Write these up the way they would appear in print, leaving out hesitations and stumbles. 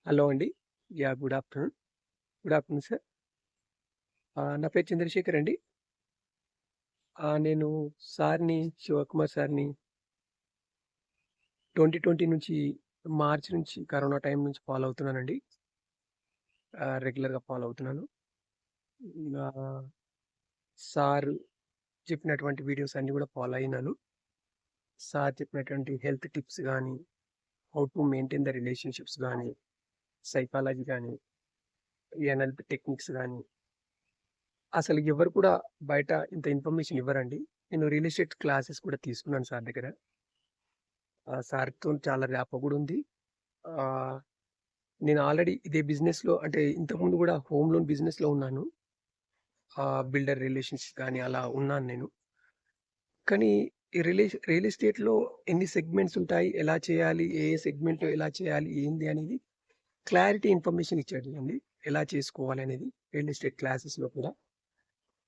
Hello అండి. Good afternoon. Good afternoon sir. నా పేరు చంద్రశేఖర్ అండి. నేను శివకుమార్ సార్‌ని 2020 నుంచి మార్చ్ నుంచి కరోనా టైం నుంచి ఫాలో అవుతున్నానండి. రెగ్యులర్‌గా ఫాలో అవుతున్నాను. ఆహ్, సార్ చెప్పినటువంటి వీడియోస్ అన్నీ కూడా ఫాలో అయినాను. సార్ చెప్పినటువంటి హెల్త్ టిప్స్ గానీ, how to maintain the relationships గానీ, సైకాలజీ గానీ, ఎన్ఎల్‌పి టెక్నిక్స్ గానీ, అసలు ఎవరు కూడా బయట ఇంత ఇన్ఫర్మేషన్ ఇవ్వరండి. నేను రియల్ ఎస్టేట్ క్లాసెస్ కూడా తీసుకున్నాను సార్ దగ్గర. సార్‌తోని చాలా ర్యాపో కూడా ఉంది. ఆహ్, నేను ఆల్రెడీ ఇదే బిజినెస్‌లో అంటే ఇంతకుముందు కూడా హోమ్ లోన్ బిజినెస్‌లో ఉన్నాను. బిల్డర్ రిలేషన్స్ కానీ అలా ఉన్నాను నేను. కానీ ఈ రియల్ ఎస్టేట్‌లో ఎన్ని సెగ్మెంట్స్ ఉంటాయి? ఎలా చేయాలి? ఏ సెగ్మెంట్‌లో ఎలా చేయాలి? ఏంది అనేది క్లారిటీ ఇన్ఫర్మేషన్ ఇచ్చాడండి. ఎలా చేసుకోవాలనేది రియల్ ఎస్టేట్ క్లాసెస్‌లో కూడా.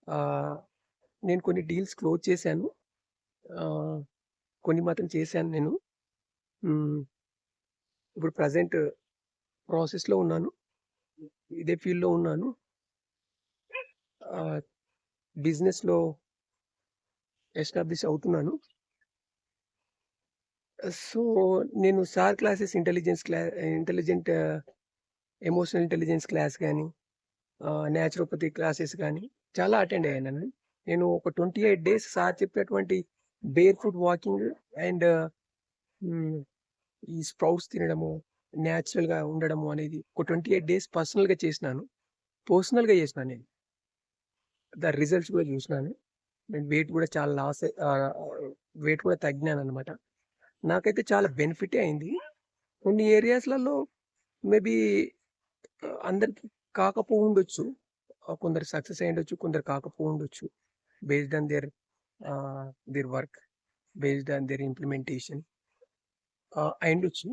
ఆహ్, నేను కొన్ని డీల్స్ క్లోజ్ చేశాను. ఆహ్, కొన్ని మాత్రం చేశాను నేను. హ్మ్. ఇప్పుడు ప్రెజెంట్ ప్రాసెస్‌లో ఉన్నాను. ఇదే ఫీల్డ్‌లో ఉన్నాను. ఆహ్, బిజినెస్‌లో ఎస్టాబ్లిష్ అవుతున్నాను. సో, నేను sir classes intelligent emotional intelligence class గాని, నేచురోపతి క్లాసెస్ గాని చాలా అటెండ్ అయ్యానండి. నేను ఒక 28 డేస్ సార్ చెప్పినటువంటి బేర్ ఫుట్ వాకింగ్ అండ్ హ్మ్. ఈ స్ప్రౌట్స్ తినడము, నేచురల్‌గా ఉండడము అనేది ఒక 28 డేస్ పర్సనల్‌గా చేసినాను నేను. దాని రిజల్ట్స్ కూడా చూసినాను. నేను వెయిట్ కూడా తగ్గినాననమాట. నాకైతే చాలా బెనిఫిటే అయింది. కొన్ని ఏరియాస్‌లలో మేబీ అందరికి కాకపోవుండొచ్చు. కొందరు సక్సెస్ అయ్యుండొచ్చు. కొందరు కాకపోవుండొచ్చు. Based on their work, based on their implementation అయ్యుండొచ్చు.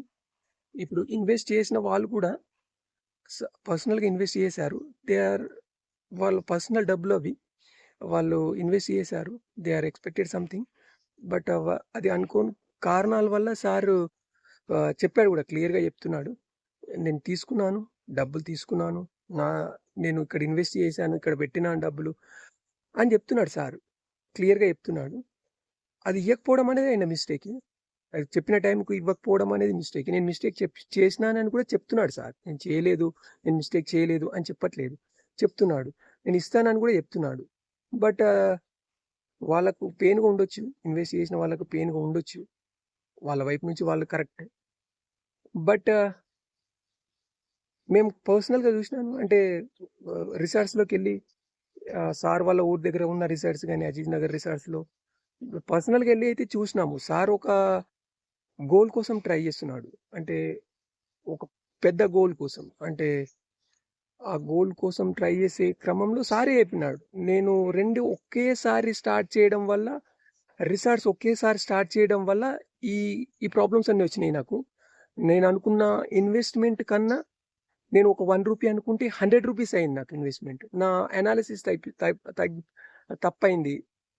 ఇప్పుడు ఇన్వెస్ట్ చేసిన వాళ్ళు కూడా పర్సనల్‌గా ఇన్వెస్ట్ చేశారు. దే ఆర్ వాళ్ళ పర్సనల్ డబ్బులవి. వాళ్ళు ఇన్వెస్ట్ చేశారు. They are expected something. But అది అనుకోని కారణాల వల్ల సారు చెప్పాడు గూడా క్లియర్‌గా చెప్తున్నాడు. నేను తీసుకున్నాను. డబ్బులు తీసుకున్నాను. నా నేను ఇక్కడ ఇన్వెస్ట్ చేశాను. ఇక్కడ పెట్టినాను డబ్బులు అని చెప్తున్నాడు సారు. క్లియర్‌గా చెప్తున్నాడు. అది ఇయ్యకపోవడం అనేది ఆయన మిస్టేకే. అది చెప్పిన టైంకి ఇవ్వకపోవడం అనేది మిస్టేకే. నేను మిస్టేక్ చేసినానని కూడా చెప్తున్నాడు సార్. నేను మిస్టేక్ చేయలేదు అని చెప్పట్లేదు. చెప్తున్నాడు. నేను ఇస్తానని కూడా చెప్తున్నాడు. బట్ వాళ్ళకు పెయిన్‌గా ఉండొచ్చు. ఇన్వెస్ట్ చేసిన వాళ్ళకు పెయిన్‌గా ఉండొచ్చు. వాళ్ళ వైపు నుంచి వాళ్ళు కరెక్టే. బట్ మేము పర్సనల్‌గా చూసినాను. అంటే రిసార్ట్స్‌లోకెళ్ళి సార్ వాళ్ళ ఊరు దగ్గర ఉన్న రిసార్ట్స్ గాని, అజీజ్ నగర్ రిసార్ట్స్‌లో పర్సనల్‌గా ఎళ్లి అయితే చూసినాము. సార్ ఒక గోల్ కోసం ట్రై చేస్తున్నాడు. అంటే ఒక పెద్ద గోల్ కోసం. అంటే ఆ గోల్ కోసం ట్రై చేసే క్రమంలో సారే చెప్పినాడు. నేను 2 ఒకేసారి స్టార్ట్ చేయడం వల్ల రిసార్ట్స్ ఒకేసారి స్టార్ట్ చేయడం వల్ల ఈ ఈ ప్రాబ్లమ్స్ అన్నీ వచ్చినాయి నాకు. నేను అనుకున్న ఇన్వెస్ట్‌మెంట్ కన్నా నేను ఒక రూ. 1 అనుకుంటే రూ. 100 అయింది నాకు ఇన్వెస్ట్‌మెంట్. నా అనాలిసిస్ తప్పి తప్ తగ్ తప్పయింది.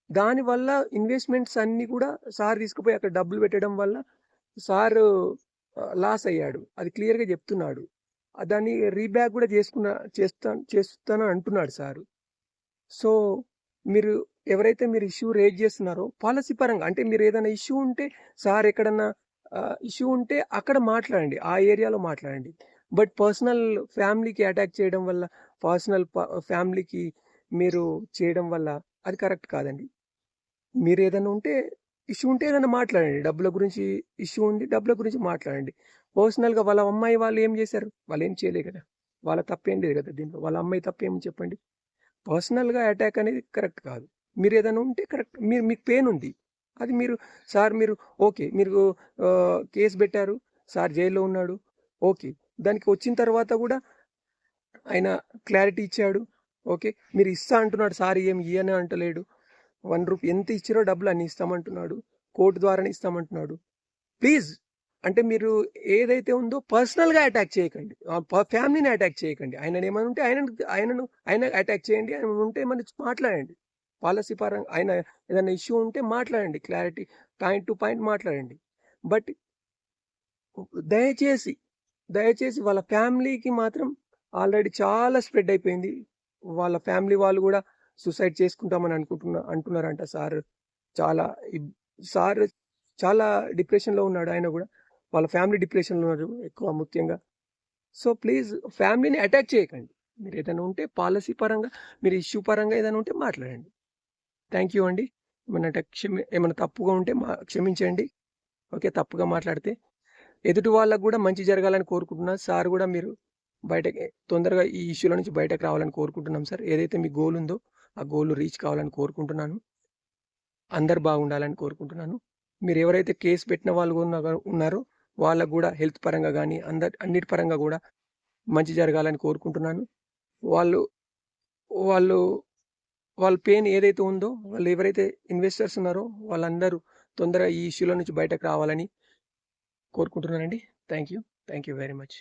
దానివల్ల ఇన్వెస్ట్‌మెంట్స్ అన్నీ కూడా సార్ తీసుకుపోయి అక్కడ డబ్బులు పెట్టడం వల్ల సారు లాస్ అయ్యాడు. అది క్లియర్‌గా చెప్తున్నాడు. దాన్ని రీబ్యాక్ కూడా చేస్తాను అంటున్నాడు సారు. సో, మీరు ఎవరైతే ఇష్యూ రైజ్ చేస్తున్నారో పాలసీ పరంగా అంటే మీరేదైనా ఇష్యూ ఉంటే అక్కడ మాట్లాడండి. ఆ ఏరియాలో మాట్లాడండి. బట్ ఫ్యామిలీకి అటాక్ చేయడం వల్ల, ఫ్యామిలీకి మీరు చేయడం వల్ల అది కరెక్ట్ కాదండి. మీరేదైనా ఉంటే ఇష్యూ ఉంటే ఏదైనా మాట్లాడండి. డబ్బుల గురించి మాట్లాడండి. పర్సనల్‌గా వాళ్ళ అమ్మాయి వాళ్ళు ఏం చేశారు? వాళ్ళేం చేయలే కదా! వాళ్ళ తప్పేం లేదు కదా దీంట్లో. వాళ్ళ అమ్మాయి తప్పేముంది చెప్పండి? పర్సనల్‌గా అటాక్ అనేది కరెక్ట్ కాదు. మీరేదైనా ఉంటే కరెక్ట్ మీకు పెయినుంది. అది మీరు సార్ మీరు ఓకే. మీరు కేస్ పెట్టారు. సార్ జైల్‌లో ఉన్నాడు. ఓకే. దానికి వచ్చిన తర్వాత గూడా ఆయన క్లారిటీ ఇచ్చాడు. ఓకే. మీరు ఇస్తా అంటున్నాడు. సార్ ఏమి ఇయ్యను అంటలేడు. రూ. 1 ఎంత ఇచ్చిరో డబ్బులు అన్ని ఇస్తామంటున్నాడు. కోర్ట్ ద్వారానే ఇస్తామంటున్నాడు. ప్లీజ్ అంటే మీరు ఏదైతే ఉందో పర్సనల్‌గా అటాక్ చేయకండి. ఫ్యామిలీని అటాక్ చేయకండి. ఆయననేమైనా ఉంటే ఆయన అటాక్ చేయండి. ఏమైనా ఉంటే మరి మాట్లాడండి. పాలసీ పరంగా ఆయన ఏదైనా ఇష్యూ ఉంటే మాట్లాడండి. క్లారిటీ పాయింట్ టు పాయింట్ మాట్లాడండి. బట్ దయచేసి దయచేసి వాళ్ళ ఫ్యామిలీకి మాత్రం ఆల్రెడీ చాలా స్ప్రెడ్ అయిపోయింది. వాళ్ళ ఫ్యామిలీ వాళ్ళు గూడా సూసైడ్ చేసుకుంటామని అంటున్నారంట సార్. చాలా ఇబ్ సార్ చాలా డిప్రెషన్‌లో ఉన్నాడు ఆయన గూడా. వాళ్ళ ఫ్యామిలీ డిప్రెషన్‌లో ఉన్నారు ఎక్కువ ముఖ్యంగా. సో, ప్లీజ్ ఫ్యామిలీని అటాక్ చేయకండి. మీరేదైనా ఉంటే పాలిసీ పరంగా, మీరు ఇష్యూ పరంగా ఏదైనా ఉంటే మాట్లాడండి. థాంక్ యూ అండి. ఏమన్నా తప్పుగా ఉంటే క్షమించండి. ఓకే. తప్పుగా మాట్లాడితే. ఎదుటి వాళ్ళకి గూడా మంచి జరగాలని కోరుకుంటున్నా. సార్ గూడా మీరు బయటకి తొందరగా ఈ ఇష్యూలో నుంచి బయటకి రావాలని కోరుకుంటున్నాం సార్. ఏదైతే మీ గోల్ ఉందో, ఆ గోల్ రీచ్ కావాలని కోరుకుంటున్నాను. అందరూ బాగుండాలని కోరుకుంటున్నాను. మీరెవరైతే కేస్ పెట్టిన వాళ్ళు ఉన్నారో వాళ్ళకి గూడా హెల్త్ పరంగా గానీ, అన్నిటి పరంగా గూడా మంచి జరగాలని కోరుకుంటున్నాను. వాళ్ళు వాళ్ళు వాళ్ళ పెయిన్ ఏదైతే ఉందో, వాళ్ళు ఎవరైతే ఇన్వెస్టర్స్ ఉన్నారో వాళ్ళందరూ తొందరగా ఈ ఇష్యూలో నుంచి బయటకు రావాలని కోరుకుంటున్నానండి. Thank you. Thank you very much.